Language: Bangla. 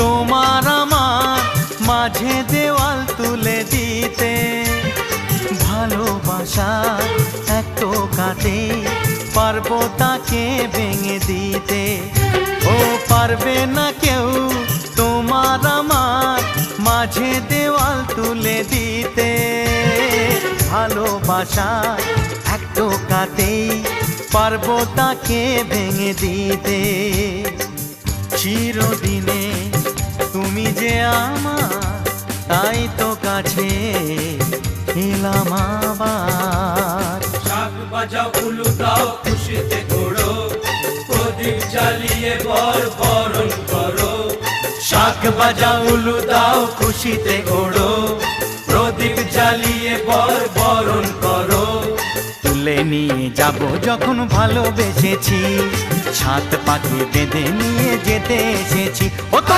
তোমার আমার মাঝে দেওয়াল তুলে দিতে। ভালোবাসা এক টোকাতে পারবো তাকে ভেঙে দিতে। ও পারবে না কেউ তোমার আমার মাঝে দেওয়াল তুলে দিতে। ভালোবাসা এক টোকাতেই পারবো তাকে ভেঙে দিতে। চিরদিনে তুমি যে আমার, তাই তো কাছে এলাম আবার। শাক বাজাও উলু দাও খুশিতে ঘোড়ো, প্রদীপ জ্বালিয়ে বরণ করো। শাক বাজাও উলু দাও খুশিতে ঘোড়ো, প্রদীপ জ্বালিয়ে বরণ করো। তুলে নিয়ে যাব যখন ভালোবেসেছি, ছাদ পাখি বেঁধে নিয়ে যেতে এসেছি। ও তো